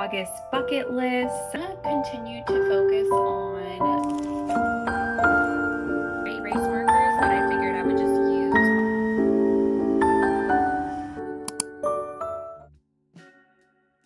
August bucket list. I'm gonna continue to focus on erase markers that I figured I would just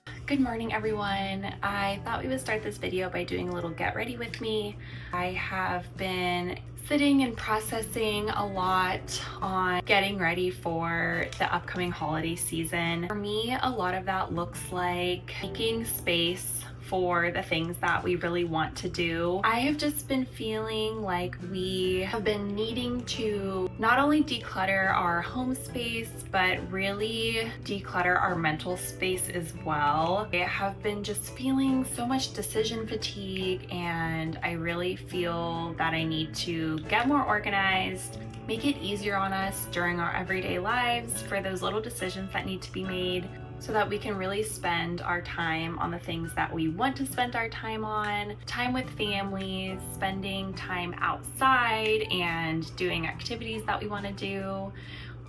use. Good morning, everyone. I thought we would start this video by doing a little get ready with me. I have been sitting and processing a lot on getting ready for the upcoming holiday season. For me, a lot of that looks like making space for the things that we really want to do. I have just been feeling like we have been needing to not only declutter our home space, but really declutter our mental space as well. I have been just feeling so much decision fatigue, and I really feel that I need to get more organized, make it easier on us during our everyday lives for those little decisions that need to be made, so that we can really spend our time on the things that we want to spend our time on, time with families, spending time outside and doing activities that we want to do.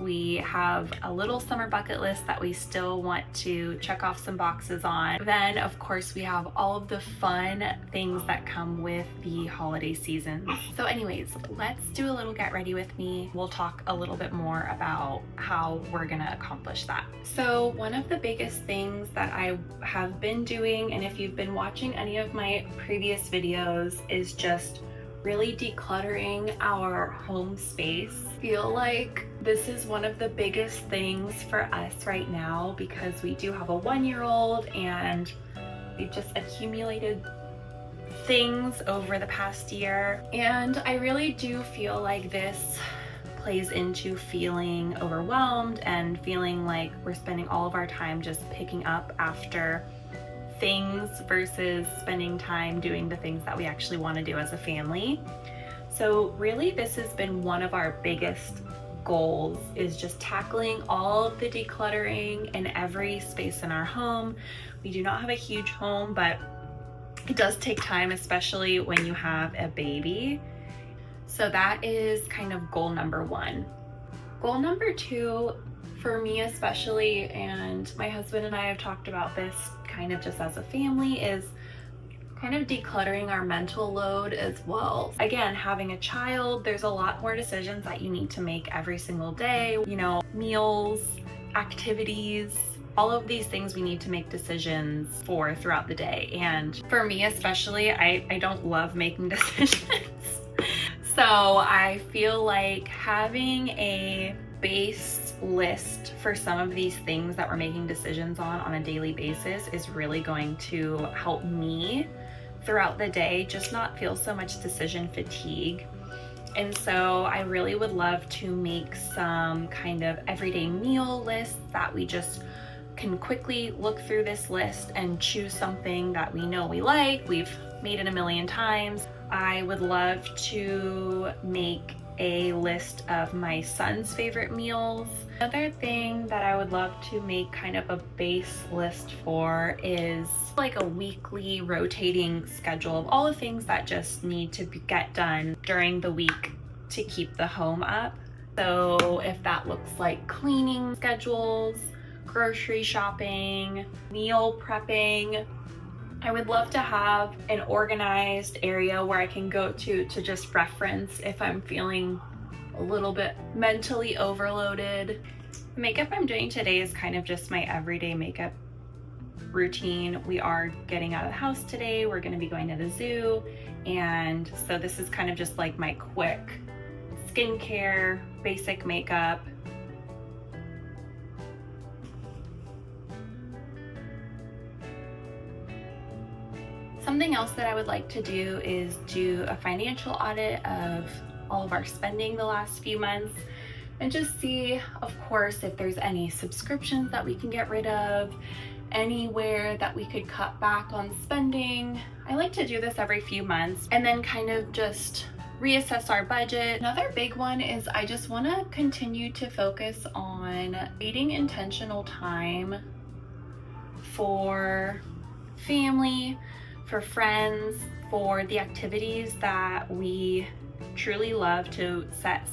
We have a little summer bucket list that we still want to check off some boxes on. Then, of course, we have all of the fun things that come with the holiday season. So anyways, let's do a little get ready with me. We'll talk a little bit more about how we're gonna accomplish that. So one of the biggest things that I have been doing, and if you've been watching any of my previous videos, is just really decluttering our home space. I feel like this is one of the biggest things for us right now because we do have a 1-year-old and we've just accumulated things over the past year. And I really do feel like this plays into feeling overwhelmed and feeling like we're spending all of our time just picking up after things versus spending time doing the things that we actually want to do as a family. So really, this has been one of our biggest goals, is just tackling all of the decluttering in every space in our home. We do not have a huge home, but it does take time, especially when you have a baby. So that is kind of goal number 1. Goal number 2, for me especially, and my husband and I have talked about this kind of just as a family, is kind of decluttering our mental load as well. Again, having a child, there's a lot more decisions that you need to make every single day. You know, meals, activities, all of these things we need to make decisions for throughout the day. And for me especially, I don't love making decisions. So I feel like having a base list for some of these things that we're making decisions on a daily basis is really going to help me throughout the day just not feel so much decision fatigue. And so I really would love to make some kind of everyday meal list that we just can quickly look through this list and choose something that we know we like, we've made it a million times. I would love to make a list of my son's favorite meals. Another thing that I would love to make kind of a base list for is like a weekly rotating schedule of all the things that just need to get done during the week to keep the home up. So if that looks like cleaning schedules, grocery shopping, meal prepping, I would love to have an organized area where I can go to just reference if I'm feeling a little bit mentally overloaded. The makeup I'm doing today is kind of just my everyday makeup routine. We are getting out of the house today. We're going to be going to the zoo. And so this is kind of just like my quick skincare, basic makeup. Something else that I would like to do is do a financial audit of all of our spending the last few months and just see, of course, if there's any subscriptions that we can get rid of, anywhere that we could cut back on spending. I like to do this every few months and then kind of just reassess our budget. Another big one is I just want to continue to focus on creating intentional time for family, for friends, for the activities that we truly love to set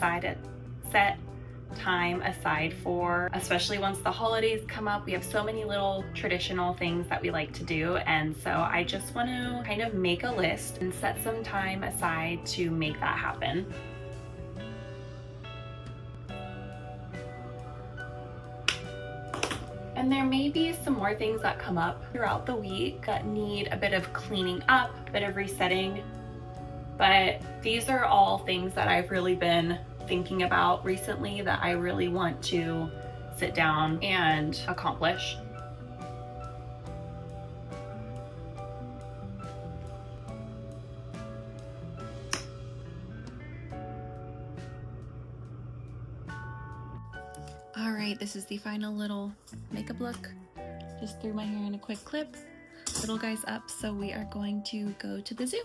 time aside for, especially once the holidays come up. We have so many little traditional things that we like to do, and so I just want to kind of make a list and set some time aside to make that happen. And there may be some more things that come up throughout the week that need a bit of cleaning up, a bit of resetting. But these are all things that I've really been thinking about recently that I really want to sit down and accomplish. All right, this is the final little makeup look. Just threw my hair in a quick clip. Little guy's up, so we are going to go to the zoo.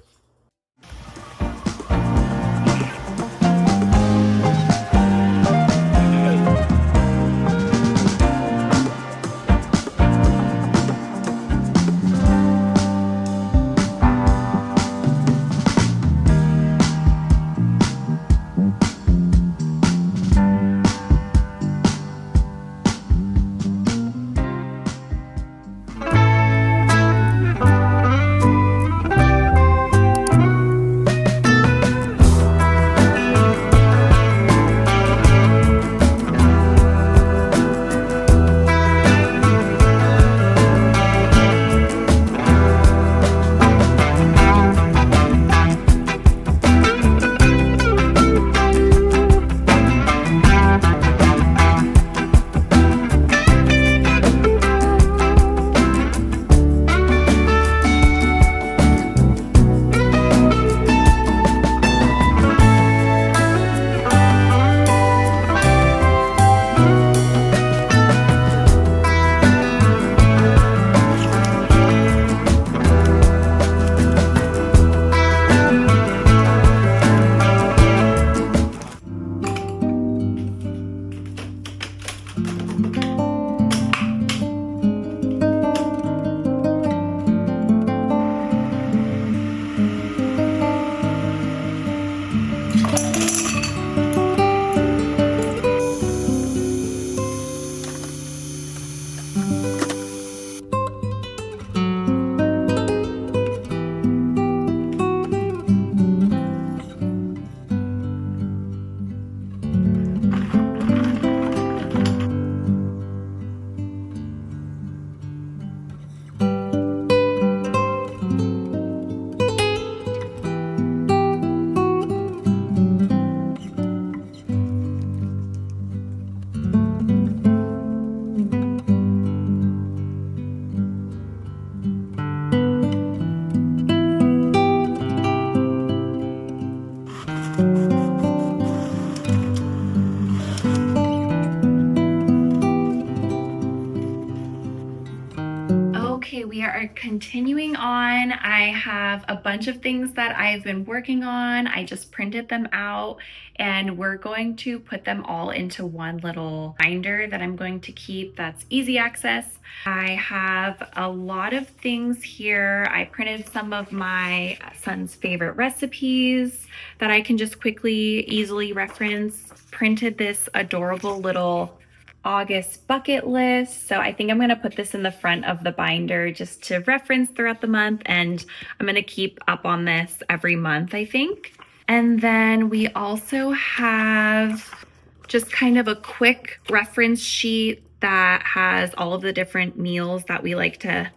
Okay, we are continuing on. I have a bunch of things that I've been working on. I just printed them out and we're going to put them all into one little binder that I'm going to keep that's easy access. I have a lot of things here. I printed some of my son's favorite recipes that I can just quickly, easily reference. Printed this adorable little August bucket list. So I think I'm going to put this in the front of the binder just to reference throughout the month, and I'm going to keep up on this every month, I think. And then we also have just kind of a quick reference sheet that has all of the different meals that we like to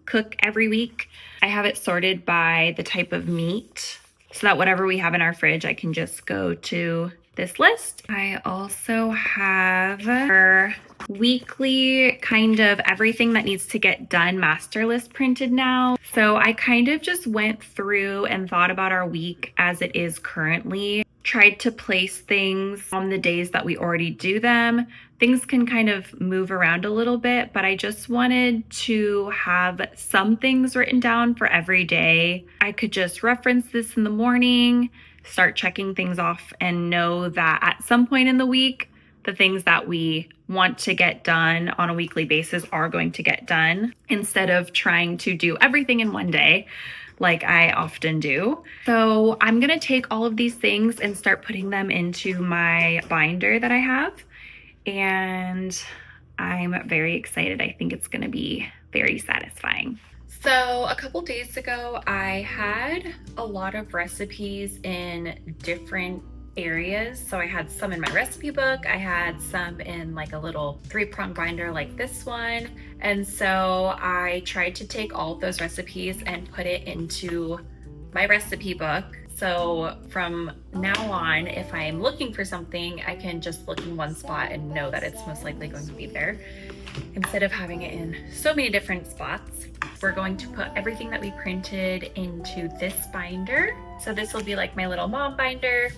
cook every week. I have it sorted by the type of meat so that whatever we have in our fridge, I can just go to this list. I also have our weekly kind of everything that needs to get done master list printed now. So I kind of just went through and thought about our week as it is currently, tried to place things on the days that we already do them. Things can kind of move around a little bit, but I just wanted to have some things written down for every day. I could just reference this in the morning, start checking things off, and know that at some point in the week, the things that we want to get done on a weekly basis are going to get done, instead of trying to do everything in one day like I often do. So I'm gonna take all of these things and start putting them into my binder that I have. and I'm very excited. I think it's gonna be very satisfying. So a couple days ago, I had a lot of recipes in different areas. So I had some in my recipe book, I had some in like a little 3-prong binder like this one. And so I tried to take all of those recipes and put it into my recipe book. So from now on, if I'm looking for something, I can just look in one spot and know that it's most likely going to be there, instead of having it in so many different spots. We're going to put everything that we printed into this binder. So this will be like my little mom binder.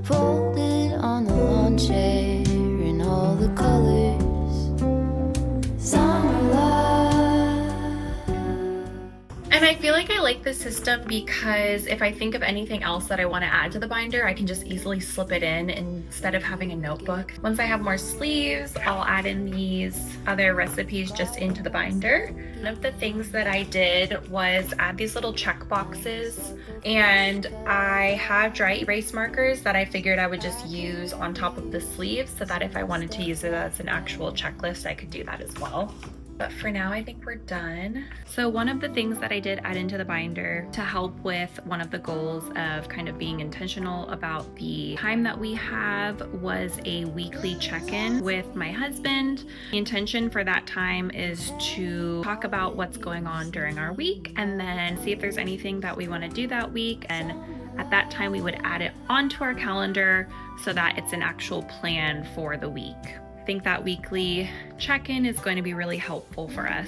Folded on the lawn chair in all the colors. Summer love. And I feel like I like this system because if I think of anything else that I want to add to the binder, I can just easily slip it in instead of having a notebook. Once I have more sleeves, I'll add in these other recipes just into the binder. One of the things that I did was add these little check boxes, and I have dry erase markers that I figured I would just use on top of the sleeves so that if I wanted to use it as an actual checklist, I could do that as well. But for now, I think we're done. So one of the things that I did add into the binder to help with one of the goals of kind of being intentional about the time that we have was a weekly check-in with my husband. The intention for that time is to talk about what's going on during our week and then see if there's anything that we want to do that week. And at that time, we would add it onto our calendar so that it's an actual plan for the week. I think that weekly check-in is going to be really helpful for us.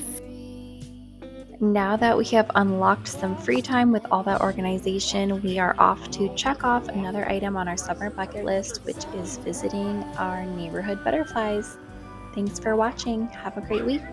Now that we have unlocked some free time with all that organization, we are off to check off another item on our summer bucket list, which is visiting our neighborhood butterflies. Thanks for watching. Have a great week.